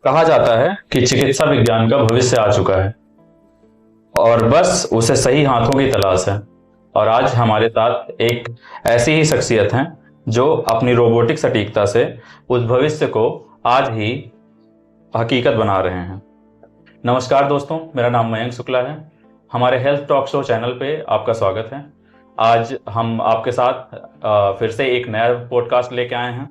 कहा जाता है कि चिकित्सा विज्ञान का भविष्य आ चुका है और बस उसे सही हाथों की तलाश है। और आज हमारे साथ एक ऐसी ही शख्सियत हैं जो अपनी रोबोटिक सटीकता से उस भविष्य को आज ही हकीकत बना रहे हैं। नमस्कार दोस्तों, मेरा नाम मयंक शुक्ला है। हमारे हेल्थ टॉक शो चैनल पे आपका स्वागत है। आज हम आपके साथ फिर से एक नया पॉडकास्ट लेके आए हैं।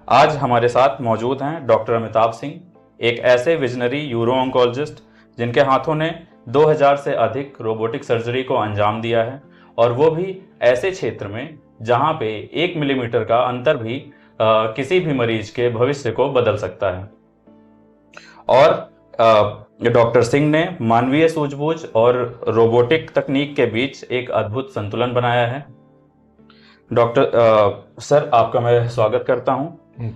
आज हमारे साथ मौजूद हैं डॉक्टर अमिताभ सिंह, एक ऐसे विजनरी यूरो ऑन्कोलॉजिस्ट जिनके हाथों ने 2000 से अधिक रोबोटिक सर्जरी को अंजाम दिया है, और वो भी ऐसे क्षेत्र में जहां पे 1 मिलीमीटर का अंतर भी किसी भी मरीज के भविष्य को बदल सकता है। और डॉक्टर सिंह ने मानवीय सूझबूझ और रोबोटिक तकनीक के बीच एक अद्भुत संतुलन बनाया है। डॉक्टर सर, आपका मैं स्वागत करता हूं।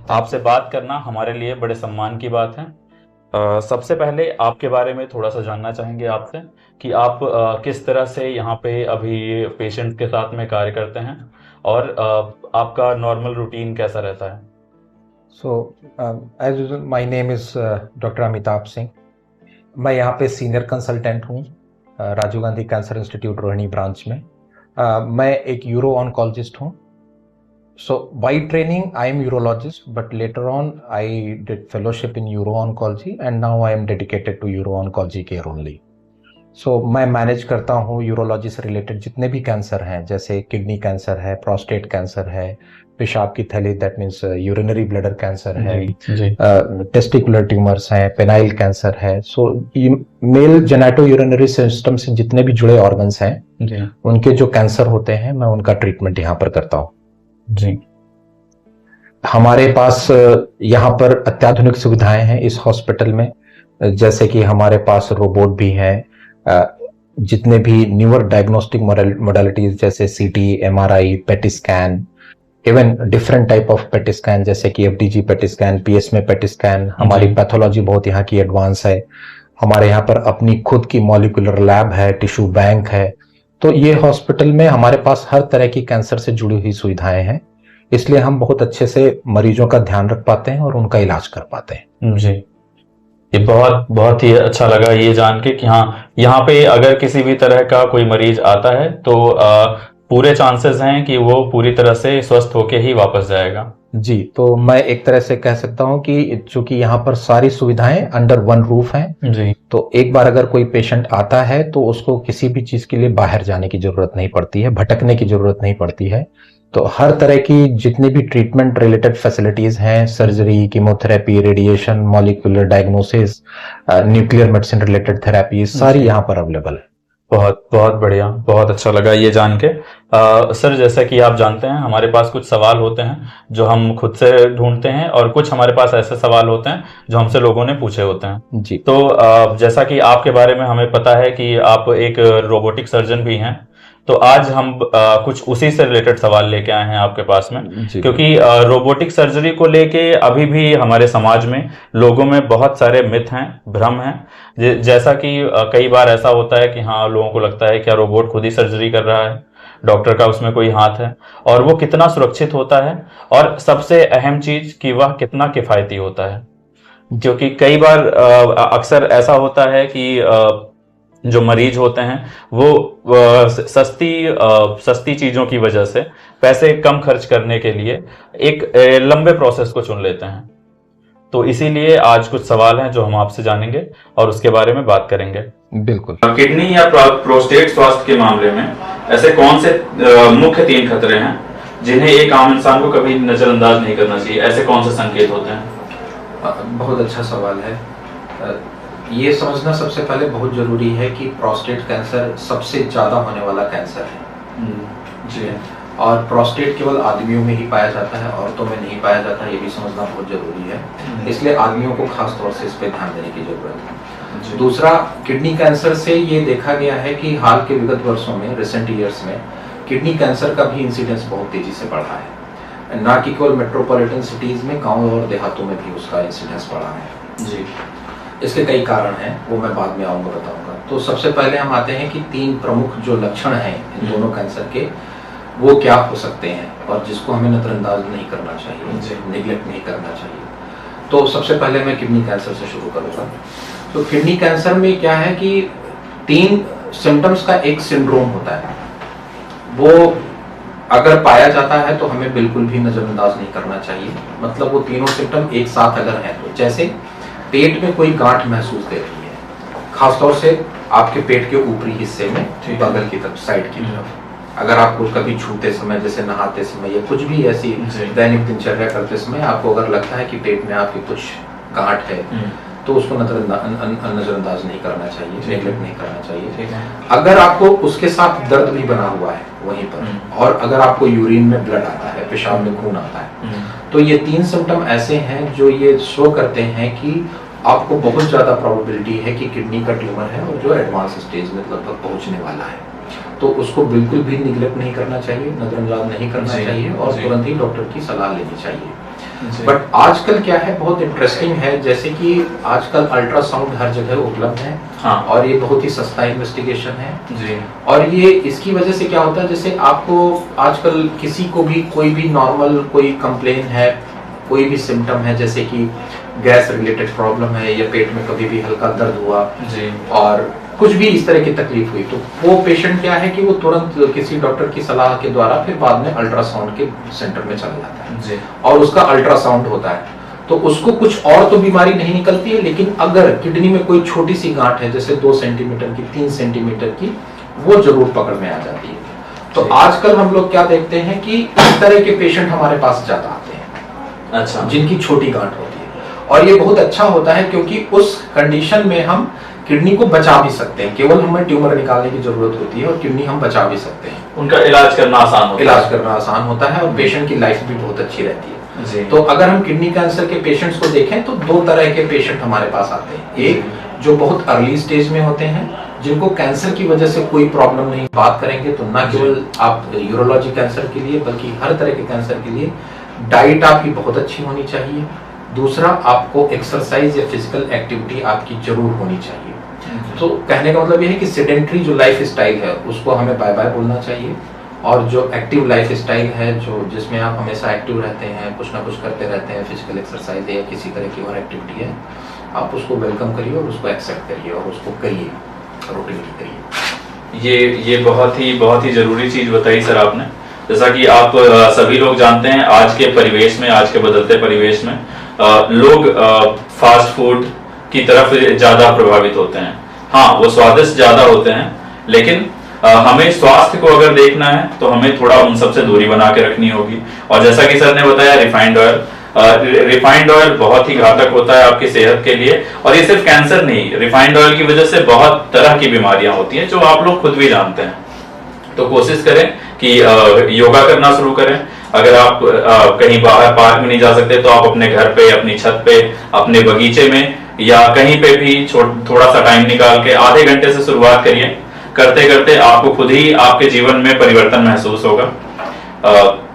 आपसे बात करना हमारे लिए बड़े सम्मान की बात है। सबसे पहले आपके बारे में थोड़ा सा जानना चाहेंगे आपसे कि आप किस तरह से यहाँ पे अभी पेशेंट के साथ में कार्य करते हैं और आपका नॉर्मल रूटीन कैसा रहता है। As usual my name is doctor Amitabh Singh. मैं यहाँ पे सीनियर कंसल्टेंट हूँ Rajiv Gandhi cancer institute Rohini branch में। मैं एक यूरो ऑन्कोलॉजिस्ट हूँ। So by training I am urologist, but later on I did fellowship in uro-oncology and now I am dedicated to uro-oncology care only. So मैं manage करता हूँ urology से related जितने भी कैंसर हैं, जैसे किडनी कैंसर है, प्रोस्टेट कैंसर है, पेशाब की थैली that means urinary bladder cancer है, टेस्टिकुलर ट्यूमर्स हैं, पेनाइल कैंसर है। सो मेल जेनेटो यूरिनरी सिस्टम से जितने भी जुड़े ऑर्गन्स हैं उनके जो कैंसर होते हैं मैं उनका ट्रीटमेंट यहाँ पर करता हूँ जी। हमारे पास यहाँ पर अत्याधुनिक सुविधाएं हैं इस हॉस्पिटल में, जैसे कि हमारे पास रोबोट भी हैं, जितने भी न्यूअर डायग्नोस्टिक मोडालिटीज जैसे सीटी, MRI, PET scan, even different type of PET scan जैसे कि FDG PET scan, पीएसमे PET scan. हमारी पैथोलॉजी बहुत यहाँ की एडवांस है। हमारे यहाँ पर अपनी खुद की मॉलिक्यूलर लैब है, टिश्यू बैंक है। तो ये हॉस्पिटल में हमारे पास हर तरह की कैंसर से जुड़ी हुई सुविधाएं हैं, इसलिए हम बहुत अच्छे से मरीजों का ध्यान रख पाते हैं और उनका इलाज कर पाते हैं जी। ये बहुत ही अच्छा लगा ये जान के कि हाँ, यहाँ पे अगर किसी भी तरह का कोई मरीज आता है तो पूरे चांसेस हैं कि वो पूरी तरह से स्वस्थ होके ही वापस जाएगा जी। तो मैं एक तरह से कह सकता हूँ कि चूंकि यहाँ पर सारी सुविधाएं अंडर वन रूफ हैं जी, तो एक बार अगर कोई पेशेंट आता है तो उसको किसी भी चीज के लिए बाहर जाने की जरूरत नहीं पड़ती है, भटकने की जरूरत नहीं पड़ती है। तो हर तरह की जितनी भी ट्रीटमेंट रिलेटेड फैसिलिटीज हैं, surgery, chemotherapy, radiation, molecular diagnosis, nuclear medicine related therapy, सारी यहाँ पर अवेलेबल है। बहुत बहुत बढ़िया, बहुत अच्छा लगा ये जान के। सर, जैसा कि आप जानते हैं हमारे पास कुछ सवाल होते हैं जो हम खुद से ढूंढते हैं और कुछ हमारे पास ऐसे सवाल होते हैं जो हमसे लोगों ने पूछे होते हैं जी। तो जैसा कि आपके बारे में हमें पता है कि आप एक रोबोटिक सर्जन भी हैं, तो आज हम कुछ उसी से रिलेटेड सवाल लेके आए हैं आपके पास में, क्योंकि रोबोटिक सर्जरी को लेके अभी भी हमारे समाज में लोगों में बहुत सारे मिथ हैं, भ्रम हैं। जैसा कि कई बार ऐसा होता है कि हाँ, लोगों को लगता है क्या रोबोट खुद ही सर्जरी कर रहा है, डॉक्टर का उसमें कोई हाथ है, और वो कितना सुरक्षित होता है, और सबसे अहम चीज कि वह कितना किफायती होता है। क्योंकि कई बार अक्सर ऐसा होता है कि जो मरीज होते हैं वो सस्ती चीजों की वजह से पैसे कम खर्च करने के लिए एक लंबे प्रोसेस को चुन लेते हैं। तो इसीलिए आज कुछ सवाल हैं जो हम आपसे जानेंगे और उसके बारे में बात करेंगे। बिल्कुल। किडनी या प्रोस्टेट स्वास्थ्य के मामले में ऐसे कौन से मुख्य 3 खतरे हैं जिन्हें एक आम इंसान को कभी नजरअंदाज नहीं करना चाहिए? ऐसे कौन से संकेत होते हैं? बहुत अच्छा सवाल है। ये समझना सबसे पहले बहुत जरूरी है कि प्रोस्टेट कैंसर सबसे ज्यादा होने वाला कैंसर है जी, और प्रोस्टेट केवल आदमियों में ही पाया जाता है, औरतों में नहीं पाया जाता। ये भी समझना बहुत जरूरी है, इसलिए आदमियों को खास तौर से इस पे ध्यान देने की जरूरत है। दूसरा, किडनी कैंसर से ये देखा गया है कि हाल के विगत वर्षों में, रिसेंट ईयर्स में, किडनी कैंसर का भी इंसिडेंस बहुत तेजी से बढ़ा है। ना कि केवल मेट्रोपॉलिटन सिटीज में, गाँव और देहातों में भी उसका इंसिडेंस बढ़ा है जी। इसके कई कारण हैं, वो मैं बाद में आऊंगा बताऊंगा। तो सबसे पहले हम आते हैं कि 3 प्रमुख जो लक्षण हैं इन दोनों कैंसर के, वो क्या हो सकते हैं और जिसको हमें नजरअंदाज नहीं करना चाहिए, निगलेक्ट नहीं करना चाहिए। तो सबसे पहले मैं किडनी कैंसर से शुरू करूंगा। तो किडनी कैंसर में क्या है कि 3 सिम्टम्स का एक सिंड्रोम होता है। वो अगर पाया जाता है तो हमें बिल्कुल भी नजरअंदाज नहीं करना चाहिए। मतलब वो तीनों सिम्टम एक साथ अगर हैं तो, जैसे पेट में कोई गांठ महसूस दे रही है, खासतौर से आपके पेट के ऊपरी हिस्से में, बगल की तरफ, साइड की तरफ, अगर आपको कभी छूते समय, जैसे नहाते समय या कुछ भी ऐसी दैनिक दिनचर्या करते समय आपको अगर लगता है कि पेट में आपके कुछ गांठ है, तो उसको नजरअंदाज नहीं करना चाहिए, नेग्लेक्ट नहीं करना चाहिए। अगर आपको उसके साथ दर्द भी बना हुआ है वहीं पर, और अगर आपको यूरिन में ब्लड आता है, पेशाब में खून आता है, तो ये 3 सिम्टम ऐसे हैं जो ये शो करते हैं कि आपको बहुत ज्यादा प्रोबेबिलिटी है कि किडनी का ट्यूमर है और जो एडवांस स्टेज में लगभग पहुंचने वाला है। तो उसको बिल्कुल भी निगलेक्ट नहीं करना चाहिए, नजरअंदाज नहीं करना चाहिए और तुरंत ही डॉक्टर की सलाह लेनी चाहिए। बट आजकल क्या है, बहुत इंटरेस्टिंग है, जैसे कि आजकल अल्ट्रासाउंड हर जगह उपलब्ध है। हाँ। और ये बहुत ही सस्ता इन्वेस्टिगेशन है जी। और ये इसकी वजह से क्या होता है, जैसे आपको आजकल किसी को भी कोई भी नॉर्मल कोई कंप्लेन है, कोई भी सिम्टम है, जैसे कि गैस रिलेटेड प्रॉब्लम है या पेट में कभी भी हल्का दर्द हुआ जी, और कुछ भी इस तरह की तकलीफ हुई, तो वो पेशेंट क्या है कि वो तुरंत किसी डॉक्टर की सलाह के द्वारा फिर बाद में अल्ट्रासाउंड के सेंटर में चला जाता है जी। और उसका अल्ट्रासाउंड होता है, तो उसको कुछ और तो बीमारी नहीं निकलती है, लेकिन अगर किडनी में कोई छोटी सी गांठ है, जैसे 2 सेंटीमीटर की, 3 सेंटीमीटर की, वो जरूर पकड़ में आ जाती है। तो आजकल हम लोग क्या देखते हैं कि इस तरह के पेशेंट हमारे पास ज्यादा आते हैं, अच्छा, जिनकी छोटी गांठ होती है। और ये बहुत अच्छा होता है क्योंकि उस कंडीशन में हम किडनी को बचा भी सकते हैं, केवल हमें ट्यूमर निकालने की जरूरत होती है और किडनी हम बचा भी सकते हैं। उनका इलाज करना आसान होता है और पेशेंट की लाइफ भी बहुत अच्छी रहती है जी। तो अगर हम किडनी कैंसर के पेशेंट्स को देखें तो 2 तरह के पेशेंट हमारे पास आते हैं। एक जो बहुत अर्ली स्टेज में होते हैं, जिनको कैंसर की वजह से कोई प्रॉब्लम नहीं, बात करेंगे तो ना केवल आप यूरोलॉजी कैंसर के लिए बल्कि हर तरह के कैंसर के लिए डाइट आपकी बहुत अच्छी होनी चाहिए। दूसरा, आपको एक्सरसाइज या फिजिकल एक्टिविटी आपकी जरूर होनी चाहिए। तो कहने का मतलब यह है कि सेडेंटरी जो लाइफ स्टाइल है उसको हमें बाय बाय बोलना चाहिए, और जो एक्टिव लाइफ स्टाइल है, जो जिसमें आप हमेशा एक्टिव रहते हैं, कुछ ना कुछ करते रहते हैं, फिजिकल एक्सरसाइज है या किसी तरह की और एक्टिविटी है, आप उसको वेलकम करिए और उसको एक्सेप्ट करिए और उसको करिए, रूटीनली करिए। ये बहुत ही जरूरी चीज बताई सर आपने। जैसा कि आप सभी लोग जानते हैं, आज के परिवेश में, आज के बदलते परिवेश में लोग फास्ट फूड की तरफ ज्यादा प्रभावित होते हैं। हाँ, वो स्वादिष्ट ज्यादा होते हैं, लेकिन हमें स्वास्थ्य को अगर देखना है तो हमें थोड़ा उन सबसे दूरी बना के रखनी होगी। और जैसा कि सर ने बताया, रिफाइंड ऑयल बहुत ही घातक होता है आपकी सेहत के लिए। और ये सिर्फ कैंसर नहीं, रिफाइंड ऑयल की वजह से बहुत तरह की बीमारियां होती हैं जो आप लोग खुद भी जानते हैं। तो कोशिश करें कि योगा करना शुरू करें। अगर आप कहीं बाहर पार्क में नहीं जा सकते तो आप अपने घर पे, अपनी छत पे, अपने बगीचे में या कहीं पे भी थोड़ा सा टाइम निकाल के आधे घंटे से शुरुआत करिए। करते करते आपको खुद ही आपके जीवन में परिवर्तन महसूस होगा।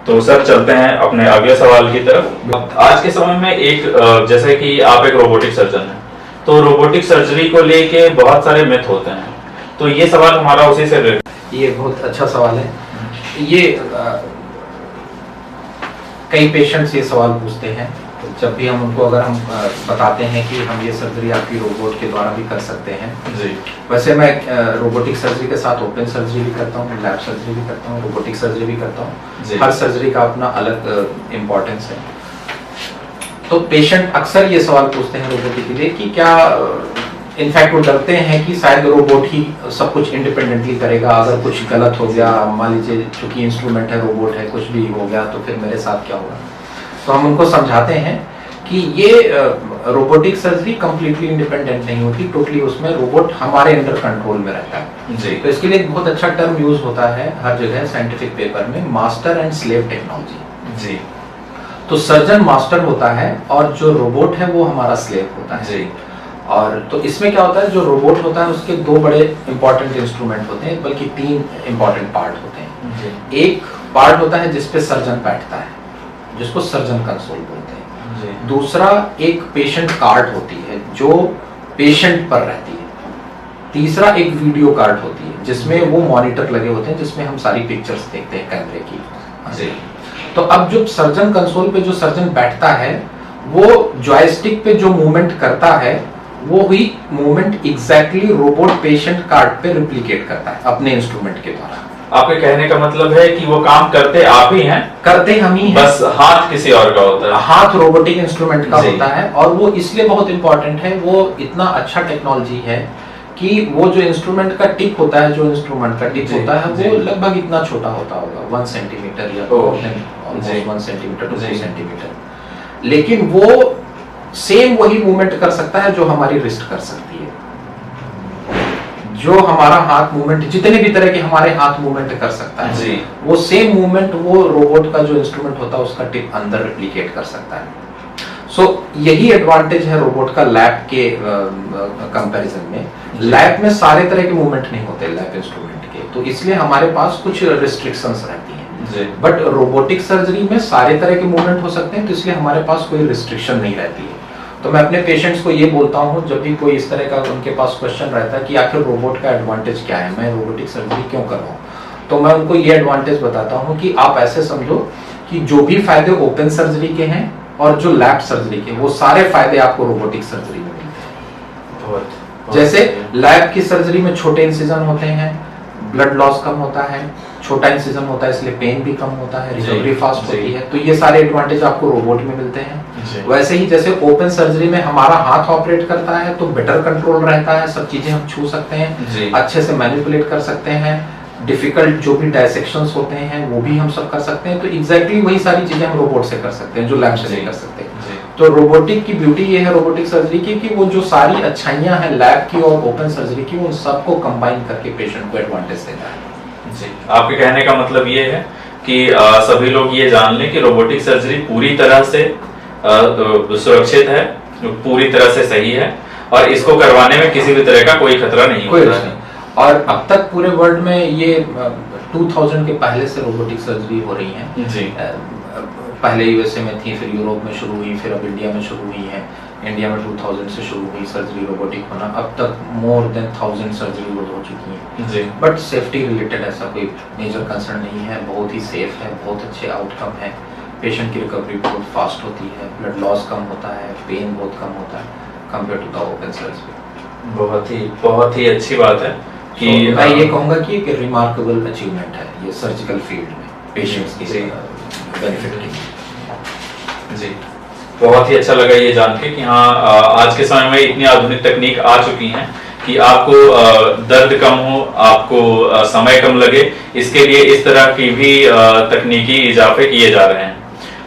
तो सर, चलते हैं अपने अगले सवाल की तरफ। आज के समय में जैसे कि आप एक रोबोटिक सर्जन हैं, तो रोबोटिक सर्जरी को लेके बहुत सारे मिथ होते हैं, तो ये सवाल हमारा उसी से रिलेटेड। ये बहुत अच्छा सवाल है। ये कई पेशेंट्स ये सवाल पूछते हैं, तो जब भी हम उनको अगर हम बताते हैं कि हम ये सर्जरी आपकी रोबोट के द्वारा भी कर सकते हैं जी। वैसे मैं रोबोटिक सर्जरी के साथ ओपन सर्जरी भी करता हूँ, लैब सर्जरी भी करता हूँ, रोबोटिक सर्जरी भी करता हूँ। हर सर्जरी का अपना अलग इम्पोर्टेंस है। तो पेशेंट अक्सर ये सवाल पूछते हैं रोबोटिक के लिए कि क्या, इनफैक्ट वो डरते हैं कि शायद रोबोट ही सब कुछ इंडिपेंडेंटली करेगा, अगर कुछ गलत हो गया, मान लीजिए चूंकि इंस्ट्रूमेंट है, रोबोट है, कुछ भी हो गया तो फिर मेरे साथ क्या होगा। तो हम उनको समझाते हैं कि ये रोबोटिक सर्जरी कंप्लीटली इंडिपेंडेंट नहीं होती, टोटली उसमें रोबोट हमारे अंडर कंट्रोल में रहता है जी। तो इसके लिए एक बहुत अच्छा टर्म यूज होता है हर जगह साइंटिफिक पेपर में, मास्टर एंड स्लेव टेक्नोलॉजी जी। तो सर्जन मास्टर होता है और जो रोबोट है वो हमारा स्लेव होता है जी। और तो इसमें क्या होता है, जो रोबोट होता है उसके 2 बड़े इंपॉर्टेंट इंस्ट्रूमेंट होते हैं, बल्कि 3 इंपॉर्टेंट पार्ट होते हैं। एक पार्ट होता है जिसपे सर्जन बैठता है, जिसको सर्जन कंसोल बोलते हैं। दूसरा, एक पेशेंट कार्ड होती है जो पेशेंट पर रहती है। तीसरा, एक वीडियो कार्ड होती है जिसमें वो मॉनिटर लगे होते हैं, जिसमें हम सारी पिक्चर्स देखते हैं कैमरे की। तो अब जो सर्जन कंसोल पे जो सर्जन बैठता है वो जॉयस्टिक पे जो मूवमेंट करता है वो ही movement exactly robot patient card पे रिप्लिकेट करता है अपने इंस्ट्रूमेंट के द्वारा। आपके कहने का मतलब है कि वो काम करते आप ही हैं, करते हम ही हैं, बस हाथ किसी और का होता है। हाथ रोबोटिक इंस्ट्रूमेंट का होता है, और वो इसलिए बहुत इंपॉर्टेंट है, वो इतना अच्छा टेक्नोलॉजी है कि वो जो इंस्ट्रूमेंट का टिप होता है, जो इंस्ट्रूमेंट का टिप होता है वो लगभग इतना छोटा होता होगा 1 सेंटीमीटर या ऑलमोस्ट 1 सेंटीमीटर टू 2 सेंटीमीटर, लेकिन वो सेम वही मूवमेंट कर सकता है जो हमारी रिस्ट कर सकती है। जो हमारा हाथ मूवमेंट, जितने भी तरह के हमारे हाथ मूवमेंट कर सकता है जी। वो सेम मूवमेंट वो रोबोट का जो इंस्ट्रूमेंट होता है उसका टिप अंदर रिप्लिकेट कर सकता है। सो यही एडवांटेज है रोबोट का लैब के कंपैरिजन में। लैब में सारे तरह के मूवमेंट नहीं होते लैब इंस्ट्रूमेंट के, तो इसलिए हमारे पास कुछ रिस्ट्रिक्शंस रहती हैं। बट रोबोटिक सर्जरी में सारे तरह के मूवमेंट हो सकते हैं, तो इसलिए हमारे पास कोई रिस्ट्रिक्शन नहीं रहती है। तो मैं अपने पेशेंट्स को ये बोलता हूँ जब भी कोई इस तरह का उनके पास क्वेश्चन रहता है कि आखिर रोबोट का एडवांटेज क्या है, मैं रोबोटिक सर्जरी क्यों कर रहा हूँ, तो मैं उनको ये एडवांटेज बताता हूँ कि आप ऐसे समझो कि जो भी फायदे ओपन सर्जरी के हैं और जो लैब सर्जरी के, वो सारे फायदे आपको रोबोटिक सर्जरी में मिलते हैं। जैसे लैब की सर्जरी में छोटे इंसिजन होते हैं, ब्लड लॉस कम होता है, छोटा इंसिजन होता है इसलिए पेन भी कम होता है, रिकवरी फास्ट होती है, तो ये सारे एडवांटेज आपको रोबोट में मिलते हैं। वैसे ही जैसे ओपन सर्जरी में हमारा हाथ ऑपरेट करता है तो बेटर कंट्रोल रहता है, सब चीजें हम छू सकते हैं, अच्छे से मैनिपुलेट कर सकते हैं, डिफिकल्ट जो भी डायसेक्शंस होते हैं वो भी हम सब कर सकते हैं, तो एग्जैक्टली वही सारी चीजें हम रोबोट से कर सकते हैं जो लैब से नहीं कर सकते। तो रोबोटिक की ब्यूटी ये है रोबोटिक सर्जरी की कि वो जो सारी अच्छाइयां हैं लैब की और ओपन सर्जरी की, उन सबको कंबाइन करके पेशेंट को एडवांटेज देता है। जी, आपके कहने का मतलब ये है कि सभी लोग ये जान लें कि रोबोटिक सर्जरी पूरी तरह से सुरक्षित है, पूरी तरह से सही है, और इसको करवाने में किसी भी तरह का कोई खतरा नहीं होता है। और अब तक पूरे वर्ल्ड में ये 2000 के पहले से रोबोटिक सर्जरी हो रही है जी। पहले यूएसए में थी, फिर यूरोप में शुरू हुई, फिर अब इंडिया में शुरू हुई है। इंडिया में 2000 से शुरू हुई सर्जरी रोबोटिक होना, अब तक मोर देन 1000 सर्जरी हो चुकी है जी। बट सेफ्टी रिलेटेड ऐसा कोई मेजर कंसर्न नहीं है, बहुत ही सेफ है, बहुत अच्छे आउटकम है, पेशेंट की रिकवरी बहुत फास्ट होती है, ब्लड लॉस कम होता है, पेन बहुत कम होता है compare to the open surgery. बहुत ही अच्छी बात है कि मैं ये कहूंगा कि एक रिमार्केबल अचीवमेंट है ये सर्जिकल फील्ड में पेशेंट्स की बेनिफिट के लिए जी। बहुत ही अच्छा लगा ये जान के कि हाँ आज के समय में इतनी आधुनिक तकनीक आ चुकी हैं कि आपको दर्द कम हो, आपको समय कम लगे, इसके लिए इस तरह की भी तकनीकी इजाफे किए जा रहे हैं।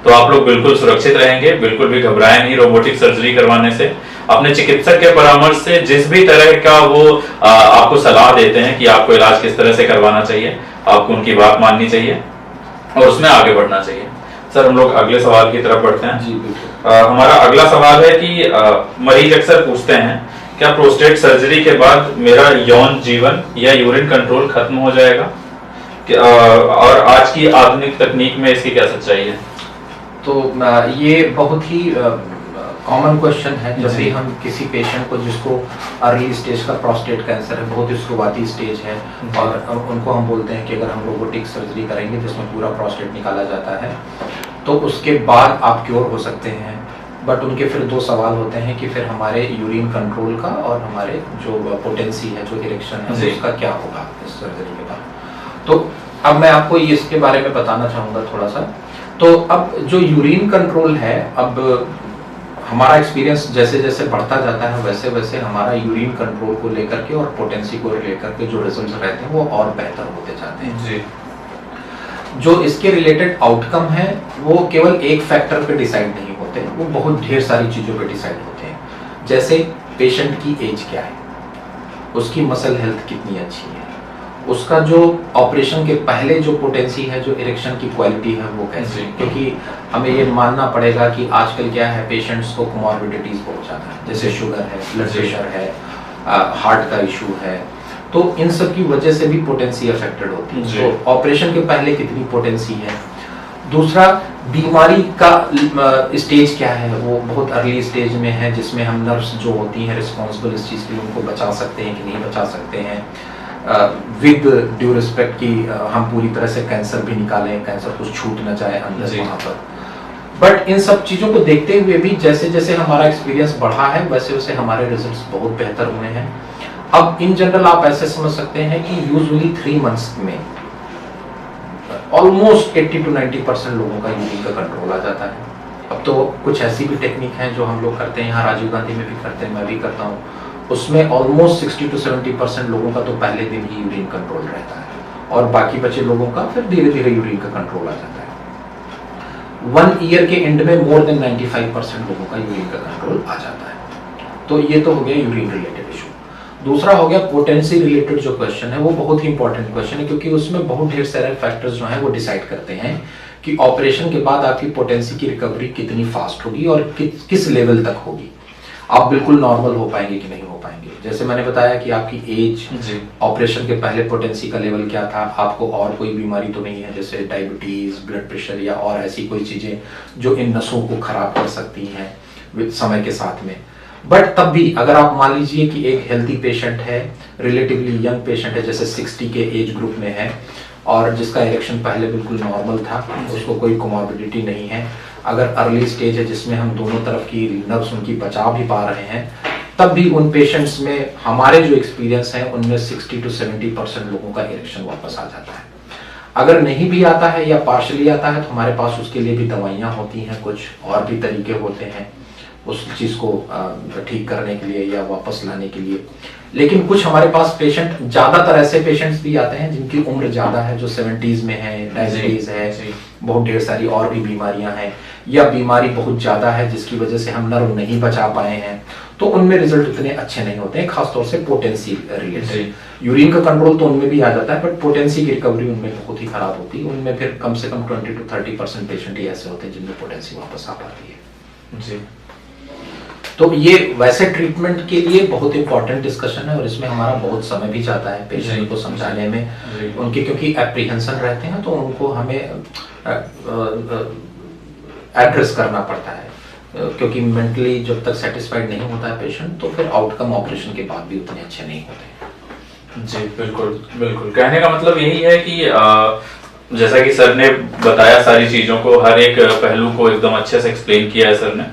तो आप लोग बिल्कुल सुरक्षित रहेंगे, बिल्कुल भी घबराएं नहीं रोबोटिक सर्जरी करवाने से। अपने चिकित्सक के परामर्श से जिस भी तरह का वो आपको सलाह देते हैं कि आपको इलाज किस तरह से करवाना चाहिए, आपको उनकी बात माननी चाहिए और उसमें आगे बढ़ना चाहिए। सर, हम लोग अगले सवाल की तरफ बढ़ते हैं। जी बिल्कुल। हमारा अगला सवाल है कि मरीज अक्सर पूछते हैं, क्या प्रोस्टेट सर्जरी के बाद मेरा यौन जीवन या यूरिन कंट्रोल खत्म हो जाएगा? और आज की आधुनिक तकनीक में इसकी क्या सच्चाई है? तो ये बहुत ही कॉमन क्वेश्चन है जब भी हम किसी पेशेंट को जिसको अर्ली स्टेज का प्रोस्टेट कैंसर है, बहुत ही शुरुआती स्टेज है, और उनको हम बोलते हैं कि अगर हम रोबोटिक सर्जरी करेंगे जिसमें पूरा प्रोस्टेट निकाला जाता है तो उसके बाद आप क्योर हो सकते हैं। बट उनके फिर दो सवाल होते हैं कि फिर हमारे यूरिन कंट्रोल का और हमारे जो पोटेंसी है, जो इरेक्शन है, उसका क्या होगा इस सर्जरी के बाद। तो अब मैं आपको इसके बारे में बताना चाहूँगा थोड़ा सा। तो अब जो यूरिन कंट्रोल है, अब हमारा एक्सपीरियंस जैसे जैसे बढ़ता जाता है वैसे वैसे हमारा यूरिन कंट्रोल को लेकर के और पोटेंसी को लेकर के जो रिजल्ट्स रहते हैं वो और बेहतर होते जाते हैं जी। जो इसके रिलेटेड आउटकम है वो केवल एक फैक्टर पे डिसाइड नहीं होते, वो बहुत ढेर सारी चीजों पे डिसाइड होते हैं। जैसे पेशेंट की एज क्या है, उसकी मसल हेल्थ कितनी अच्छी है, उसका जो ऑपरेशन के पहले जो पोटेंसी है, जो इरेक्शन की क्वालिटी है वो कैसी है। क्योंकि हमें ये मानना पड़ेगा कि आजकल क्या है, पेशेंट्स को कोमॉर्बिडिटीज बहुत ज़्यादा है, जैसे शुगर है, ब्लड प्रेशर है, हार्ट का इशू है, तो इन सब की वजह से भी पोटेंसी अफेक्टेड होती है। तो ऑपरेशन के पहले कितनी पोटेंसी है। दूसरा, बीमारी का स्टेज क्या है, वो बहुत अर्ली स्टेज में है जिसमें हम नर्व्स जो होती हैं रिस्पॉन्सिबल इस चीज़ के लिए उनको बचा सकते हैं कि नहीं बचा सकते हैं, विद ड्यू रिस्पेक्ट की हम पूरी तरह से कैंसर भी निकालें, कैंसर कुछ छूट न जाए अंदर वहाँ पर। बट इन सब चीज़ों को देखते हुए भी जैसे जैसे हमारा एक्सपीरियंस बढ़ा है वैसे वैसे हमारे रिजल्ट्स बहुत बेहतर हुए हैं। अब इन जनरल आप ऐसे समझ सकते हैं कि यूजुअली 3 मंथ्स में ऑलमोस्ट 80 to 90% लोगों का यूरिन का कंट्रोल आ जाता है। अब तो कुछ ऐसी भी टेक्निक हैं जो हम लोग करते हैं, यहाँ राजीव गांधी में भी करते हैं, मैं भी करता हूँ, उसमें ऑलमोस्ट 60 to 70% लोगों का तो पहले दिन ही यूरिन कंट्रोल रहता है और बाकी बचे लोगों का फिर धीरे धीरे यूरिन का कंट्रोल आ जाता है। 1 ईयर के एंड में मोर देन 95% लोगों का यूरिन का कंट्रोल आ जाता है। तो ये तो हो गया यूरिन रिलेटेड इशू। दूसरा हो गया पोटेंसी रिलेटेड जो क्वेश्चन है, वो बहुत ही इंपॉर्टेंट क्वेश्चन है क्योंकि उसमें बहुत ढेर सारे फैक्टर्स जो हैं वो डिसाइड करते हैं कि ऑपरेशन के बाद आपकी पोटेंसी की रिकवरी कितनी फास्ट होगी और किस लेवल तक होगी, आप बिल्कुल नॉर्मल हो पाएंगे कि नहीं हो पाएंगे। जैसे मैंने बताया कि आपकी एज, ऑपरेशन के पहले पोटेंसी का लेवल क्या था, आपको और कोई बीमारी तो नहीं है जैसे डायबिटीज, ब्लड प्रेशर या और ऐसी कोई चीजें जो इन नसों को खराब कर सकती हैं समय के साथ में। बट तब भी अगर आप मान लीजिए कि एक हेल्थी पेशेंट है, रिलेटिवली यंग पेशेंट है, जैसे 60 के एज ग्रुप में है और जिसका इरेक्शन पहले बिल्कुल नॉर्मल था, उसको कोई कोमॉर्बिडिटी नहीं है, अगर अर्ली स्टेज है जिसमें हम दोनों तरफ की नर्व्स उनकी बचा भी पा रहे हैं, तब भी उन पेशेंट्स में हमारे जो एक्सपीरियंस है उनमें 60 to 70% लोगों का इरेक्शन वापस आ जाता है। अगर नहीं भी आता है या पार्शली आता है तो हमारे पास उसके लिए भी दवाइयाँ होती हैं, कुछ और भी तरीके होते हैं उस चीज़ को ठीक करने के लिए या वापस लाने के लिए। लेकिन कुछ हमारे पास पेशेंट, ज़्यादातर ऐसे पेशेंट्स भी आते हैं जिनकी उम्र ज़्यादा है, जो 70s में है, डायबिटीज़ है, बहुत ढेर सारी और भी बीमारियां हैं, या बीमारी बहुत ज़्यादा है जिसकी वजह से हम नर्व नहीं बचा पाए हैं, तो उनमें रिजल्ट इतने अच्छे नहीं होते हैं, खासतौर से पोटेंसी रिलेटेड। यूरिन का कंट्रोल तो उनमें भी आ जाता है बट पोटेंसी की रिकवरी उनमें बहुत ही खराब होती है। उनमें फिर कम से कम 20 to 30% पेशेंट ही ऐसे होते हैं जिनमें पोटेंसी वापस आ पाती है। जी, तो ये वैसे ट्रीटमेंट के लिए बहुत इंपॉर्टेंट डिस्कशन है और इसमें हमारा बहुत समय भी जाता है पेशेंट को समझाने में, उनके क्योंकि एप्रीहेंशन रहते हैं तो उनको हमें एड्रेस करना पड़ता है, क्योंकि मेंटली जब तक सेटिस्फाइड नहीं होता है पेशेंट तो फिर आउटकम ऑपरेशन के बाद भी उतने अच्छे नहीं होते। जी बिल्कुल बिल्कुल, कहने का मतलब यही है कि जैसा कि सर ने बताया सारी चीजों को, हर एक पहलू को एकदम अच्छे से एक्सप्लेन किया है सर ने।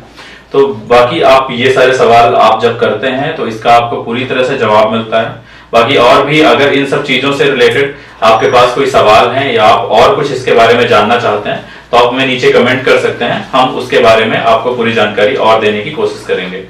तो बाकी आप ये सारे सवाल आप जब करते हैं तो इसका आपको पूरी तरह से जवाब मिलता है। बाकी और भी अगर इन सब चीजों से रिलेटेड आपके पास कोई सवाल हैं या आप और कुछ इसके बारे में जानना चाहते हैं तो आप हमें नीचे कमेंट कर सकते हैं, हम उसके बारे में आपको पूरी जानकारी और देने की कोशिश करेंगे।